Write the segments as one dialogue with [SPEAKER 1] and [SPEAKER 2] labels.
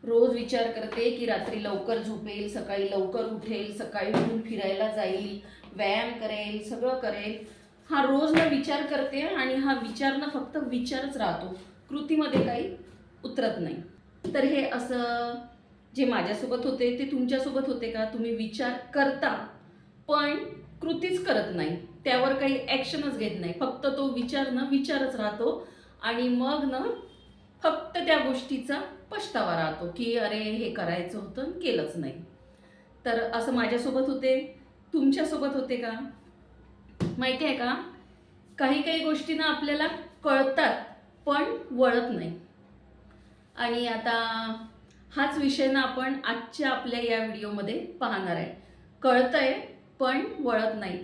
[SPEAKER 1] रोज विचार करते की रात्री लवकर झोपेल, सकाळी लवकर उठेल, सकाळी उठून फिरायला जाईल, व्यायाम करेल, सगळं करेल. हा रोज ना विचार करते आणि हा विचार ना फक्त विचारच राहतो, कृतीमध्ये काही उतरत नाही. तर हे असं जे माझ्यासोबत होते ते तुमच्यासोबत होते का? तुम्ही विचार करता पण कृतीच करत नाही, त्यावर काही ॲक्शनच घेत नाही, फक्त तो विचार ना विचारच राहतो आणि मग ना फक्त त्या गोष्टीचा पछतावा राहतो की अरे हे करायचं होतं केलंच नाही. तर असं माझ्यासोबत होते, तुमच्यासोबत होते का? माहिती आहे का, काही काही गोष्टी ना आपल्याला कळतात पण वळत नाही. आणि आता हाच विषय ना आपण आजच्या आपल्या या व्हिडिओमध्ये पाहणार आहे. कळतंय पण वळत नाही.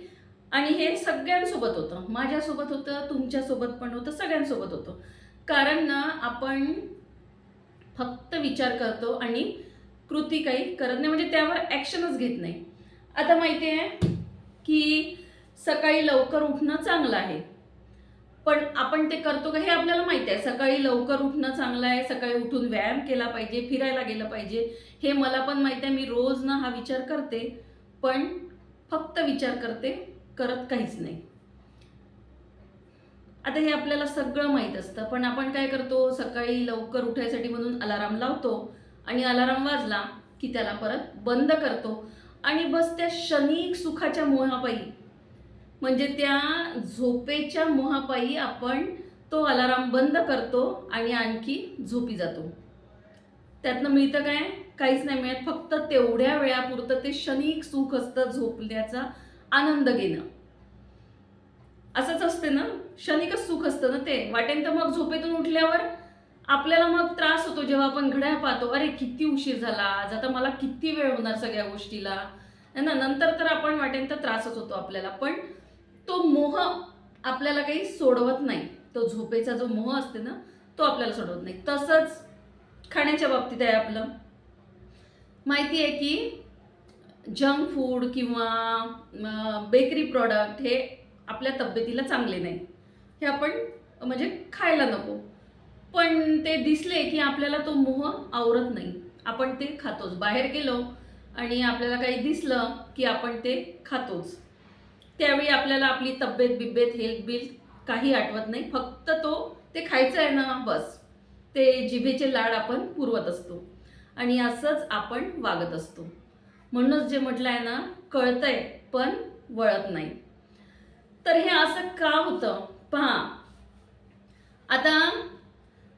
[SPEAKER 1] आणि हे सगळ्यांसोबत होतं, माझ्यासोबत होतं, तुमच्यासोबत पण होतं, सगळ्यांसोबत होतं. कारण ना आपण फक्त विचार करतो आणि कृती काही करत नाही, म्हणजे त्यावर ॲक्शनच घेत नाही. आता माहिती आहे की सकाळी लवकर उठणं चांगलं आहे, पण आपण ते करतो का हे आपल्याला माहिती आहे. सकाळी लवकर उठणं चांगलं आहे, सकाळी उठून व्यायाम केला पाहिजे, फिरायला गेलं पाहिजे, हे मला पण माहिती आहे. मी रोज ना हा विचार करते, पण फक्त विचार करते, करत काहीच नाही. आता हे आपल्याला सगळं माहीत असतं, पण आपण काय करतो, सकाळी लवकर उठायसाठी म्हणून अलाराम लावतो आणि अलाराम वाजला की त्याला परत बंद करतो आणि बस त्या क्षणिक सुखाच्या मोहापायी, म्हणजे त्या झोपेच्या मोहापायी आपण तो अलाराम बंद करतो आणि आणखी झोपी जातो. त्यातनं मिळतं काय? काहीच नाही मिळत, फक्त तेवढ्या वेळापुरतं ते क्षणिक सुख असतं, झोपण्याचा आनंद घेणं. असंच असते ना, क्षणिकच सुख असतं ना ते. वाटेन तर मग झोपेतून उठल्यावर आपल्याला मग त्रास होतो, जेव्हा आपण घड्याळ पाहतो, अरे किती उशीर झाला आज, आता मला किती वेळ होणार सगळ्या गोष्टीला, है ना. नंतर तर आपण वाटेन तर त्रासच होतो आपल्याला, पण तो मोह आपल्याला काही सोडवत नाही. तो झोपेचा जो मोह असते ना, तो आपल्याला सोडवत नाही. तसंच खाण्याच्या बाबतीत आहे आपलं. माहिती आहे की जंक फूड किंवा बेकरी प्रॉडक्ट हे आपल्या तब्येतीला चांगले नाही, हे आपण म्हणजे खायला नको. पण ते दिसले की आपल्याला तो मोह आवरत नाही, आपण ते खातोच. बाहेर गेलो आणि आपल्याला काही दिसलं की आपण ते खातोच. त्यावेळी आपल्याला आपली तब्येत बिब्येत हेल्थ बिल काही आठवत नाही, फक्त ते खायचं आहे ना बस, ते जिभेचे लाड आपण पुरवत असतो आणि असंच आपण वागत असतो. म्हणूनच जे म्हटलं आहे ना, कळतंय पण वळत नाही. तर हे असं का होतं पहा. आता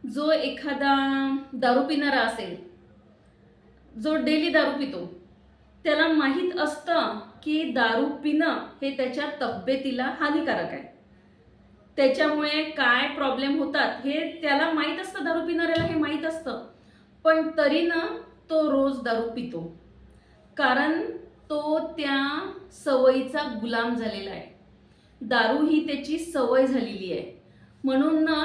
[SPEAKER 1] जो एखादा दारू पिणारा असेल, जो डेली दारू पितो, त्याला माहीत असतं की दारू पिणं हे त्याच्या तब्येतीला हानिकारक आहे, त्याच्यामुळे काय प्रॉब्लेम होतात हे त्याला माहीत असतं, दारू पिणाऱ्याला हे माहीत असतं. पण तरी ना तो रोज दारू पितो, कारण तो त्या सवयीचा गुलाम झालेला आहे. दारू ही त्याची सवय झालेली आहे, म्हणून ना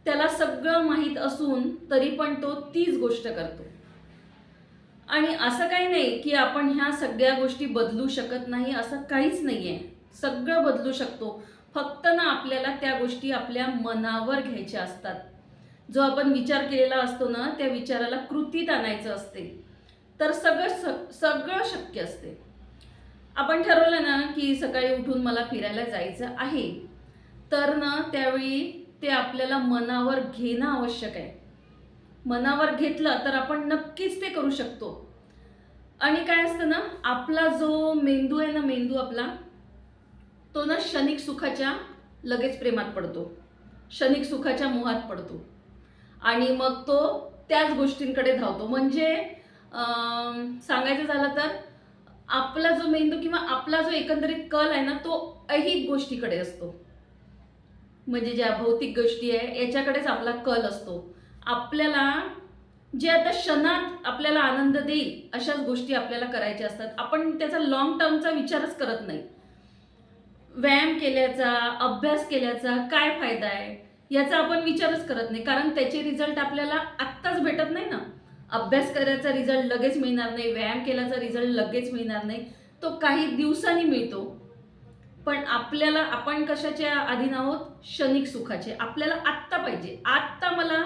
[SPEAKER 1] त्याला सगळं माहीत असून तरी पण तो तीच गोष्ट करतो. आणि असं काही नाही की आपण ह्या सगळ्या गोष्टी बदलू शकत नाही, असं काहीच नाही आहे. सगळं बदलू शकतो, फक्त ना आपल्याला त्या गोष्टी आपल्या मनावर घ्यायच्या असतात. जो आपण विचार केलेला असतो ना, त्या विचाराला कृतीत आणायचं असते, तर सगळं शक्य असते. आपण ठरवलं ना की सकाळी उठून मला फिरायला जायचं आहे, तर ना त्यावेळी ते आपल्याला मनावर घेणं आवश्यक आहे. मनावर घेतलं तर आपण नक्कीच ते करू शकतो. आणि काय असतं ना, आपला जो मेंदू आहे ना, मेंदू आपला, तो ना क्षणिक सुखाच्या लगेच प्रेमात पडतो, क्षणिक सुखाच्या मोहात पडतो आणि मग तो त्याच गोष्टींकडे धावतो. म्हणजे सांगायचं झालं तर आपला जो मेंदू किंवा आपला जो एकंदरीत कल आहे ना, तो ऐहिक गोष्टीकडे असतो, म्हणजे ज्या भौतिक गोष्टी आहे याच्याकडेच आपला कल असतो. आपल्याला जे आता क्षणात आपल्याला आनंद देईल अशाच गोष्टी आपल्याला करायच्या असतात. आपण त्याचा लॉंग टर्मचा विचारच करत नाही. व्यायाम केल्याचा, अभ्यास केल्याचा काय फायदा आहे याचा आपण विचारच करत नाही, कारण त्याचे रिझल्ट आपल्याला आत्ताच भेटत नाही ना. अभ्यास करायचा रिझल्ट लगेच मिळणार नाही, व्यायाम केल्याचा रिझल्ट लगेच मिळणार नाही, तो काही दिवसांनी मिळतो. पण आपल्याला, आपण कशाच्या अधीन आहोत? क्षणिक सुखाचे. आपल्याला आत्ता पाहिजे, आत्ता मला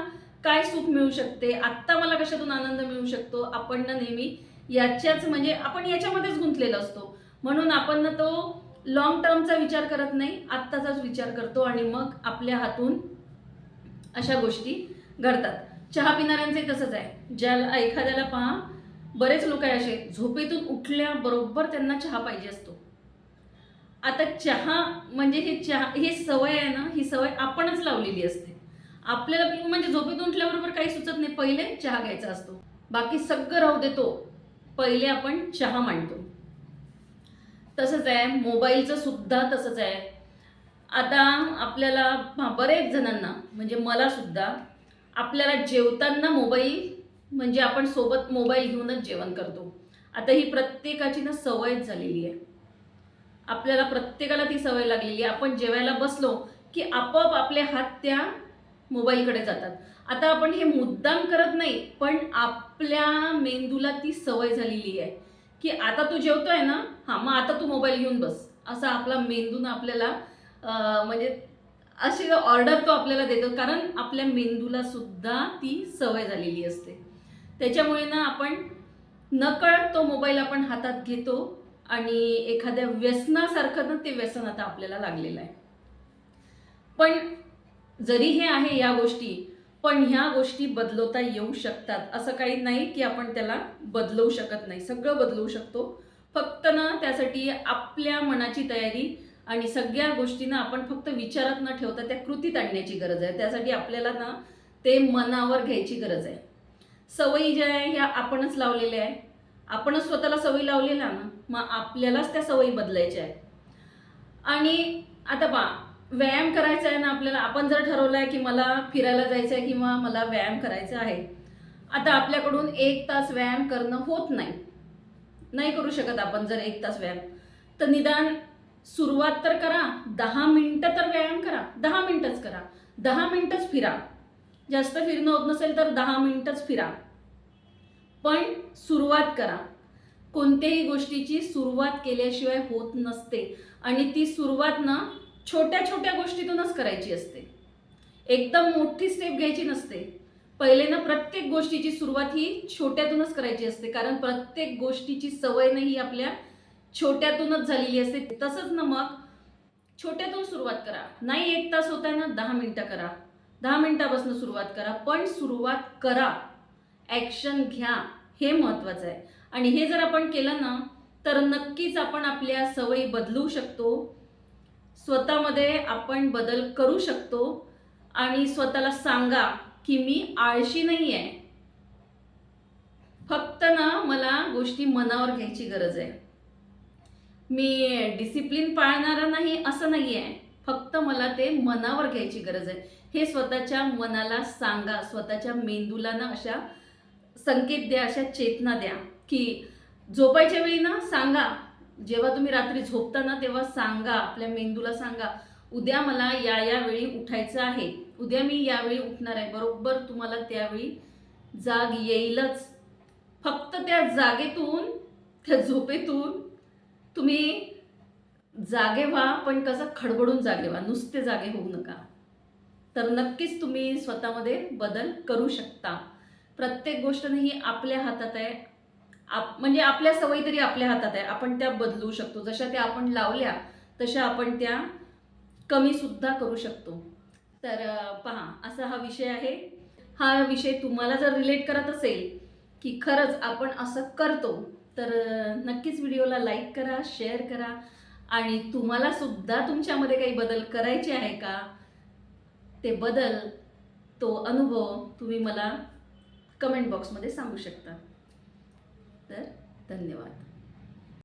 [SPEAKER 1] काय सुख मिळू शकते, आत्ता मला कशातून आनंद मिळू शकतो, आपण ना नेहमी याच्याच म्हणजे आपण याच्यामध्येच गुंतलेलो असतो. म्हणून आपण ना तो लॉंग टर्मचा विचार करत नाही, आत्ताचाच विचार करतो आणि मग आपल्या हातून अशा गोष्टी घडतात. चहा पिणाऱ्यांचे तसंच आहे. ज्याला एखाद्याला पहा, बरेच लोक आहे असे झोपेतून उठल्याबरोबर त्यांना चहा पाहिजे असतो. आता चहा म्हणजे ही सवय आहे ना, ही सवय आपणच लावलेली असते. आपल्याला म्हणजे झोपेतून उठल्याबरोबर काही सुचत नाही, पहिले चहा घ्यायचा असतो. बाकी सगळं राहू देतो, पहिले आपण चहा मांडतो. तसंच आहे मोबाईलचं सुद्धा तसंच आहे. आता आपल्याला बरेच जणांना म्हणजे मला सुद्धा आपल्याला जेवताना मोबाईल म्हणजे आपण सोबत मोबाईल घेऊनच जेवण करतो. आता ही प्रत्येकाची ना सवयच झालेली आहे. आपल्याला प्रत्येकाला ती सवय लागलेली आहे. आपण जेवायला बसलो की आपोआप आपले हात त्या मोबाईलकडे जातात. आता आपण हे मुद्दाम करत नाही, पण आपल्या मेंदूला ती सवय झालेली आहे की आता तू जेवतोय ना, हां मग आता तू मोबाईल घेऊन बस, असा आपला मेंदून आपल्याला म्हणजे अशी ऑर्डर तो आपल्याला देतो. कारण आपल्या मेंदूला सुद्धा ती सवय झालेली असते. त्याच्यामुळे ना आपण नकळत तो मोबाईल आपण हातात घेतो आणि एखाद्या व्यसनासारखं ना ते व्यसन आता आपल्याला लागलेलं आहे. पण जरी हे आहे या गोष्टी, पण ह्या गोष्टी बदलवता येऊ शकतात. असं काही नाही की आपण त्याला बदलवू शकत नाही, सगळं बदलवू शकतो. फक्त ना त्यासाठी आपल्या मनाची तयारी आणि सगळ्या गोष्टींना आपण फक्त विचारात न ठेवता त्या कृतीत आणण्याची गरज आहे. त्यासाठी आपल्याला ना ते मनावर घ्यायची गरज आहे. सवयी ज्या आहे ह्या आपणच लावलेल्या आहे. आपणच स्वतःला सवयी लावलेल्या ना, मग आपल्यालाच त्या सवयी बदलायच्या आहेत. आणि आता व्यायाम करायचा आहे ना आपल्याला, आपण जर ठरवलं आहे की मला फिरायला जायचं आहे किंवा मला व्यायाम करायचा आहे. आता आपल्याकडून 1 तास व्यायाम करणं होत नाही करू शकत आपण जर 1 तास व्यायाम, तर निदान सुरुवात तर करा. 10 मिनिटं तर व्यायाम करा, 10 मिनिटच करा, 10 मिनिटच फिरा. जास्त फिरणं होत नसेल तर 10 मिनिटच फिरा, पण सुरुवात करा. कोणत्याही गोष्टीची सुरुवात केल्याशिवाय होत नसते आणि ती सुरुवात ना छोट्या छोट्या गोष्टीतूनच करायची असते. एकदम मोठी स्टेप घ्यायची नसते. पहिले ना प्रत्येक गोष्टीची सुरुवात ही छोट्यातूनच करायची असते, कारण प्रत्येक गोष्टीची सवय ना ही आपल्या छोट्यातूनच झालेली असते. तसंच ना मग छोट्यातून सुरुवात करा. नाही 1 तास होत आहे ना, 10 मिनिटं करा, 10 मिनिटापासून सुरुवात करा, पण सुरुवात करा, ॲक्शन घ्या, हे महत्त्वाचं आहे. आणि हे जर आपण केलं ना, तर नक्कीच आपण आपल्या सवयी बदलू शकतो. स्वतःमध्ये आपण बदल करू शकतो आणि स्वतःला सांगा की मी आळशी नाही आहे. फक्त ना मला गोष्टी मनावर घ्यायची गरज आहे. मी डिसिप्लिन पाळणारा नाही असं नाही आहे, फक्त मला ते मनावर घ्यायची गरज आहे. हे स्वतःच्या मनाला सांगा, स्वतःच्या मेंदूला ना अशा संकेत द्या, अशा चेतना द्या की झोपायच्या वेळी ना सांगा. जेव्हा तुम्ही रात्री झोपता ना तेव्हा सांगा, आपल्या मेंदूला सांगा, उद्या मला या वेळी उठायचं आहे, उद्या मी यावेळी उठणार आहे. बरोबर तुम्हाला त्यावेळी जाग येईलच. फक्त त्या जागेतून, त्या झोपेतून तुम्ही जागे व्हा, पण कसं खडबडून जागे व्हा, नुसते जागे होऊ नका. तर नक्कीच तुम्ही स्वतःमध्ये बदल करू शकता. प्रत्येक गोष्ट ही आपल्या हातात आहे. म्हणजे आपल्या सवयी तरी आपल्या हातात आहे, आपण त्या बदलू शकतो. जशा त्या आपण लावल्या तशा आपण त्या कमी सुद्धा करू शकतो. तर पहा, असा हा विषय आहे. हा विषय तुम्हाला जर रिलेट करत असेल की खरंच आपण असं करतो, तर नक्कीच व्हिडिओला लाईक करा, शेअर करा. आणि तुम्हाला सुद्धा तुमच्यामध्ये काही बदल करायचे आहे का, ते बदल, तो अनुभव तुम्ही मला कमेंट बॉक्समध्ये सांगू शकता. तर धन्यवाद.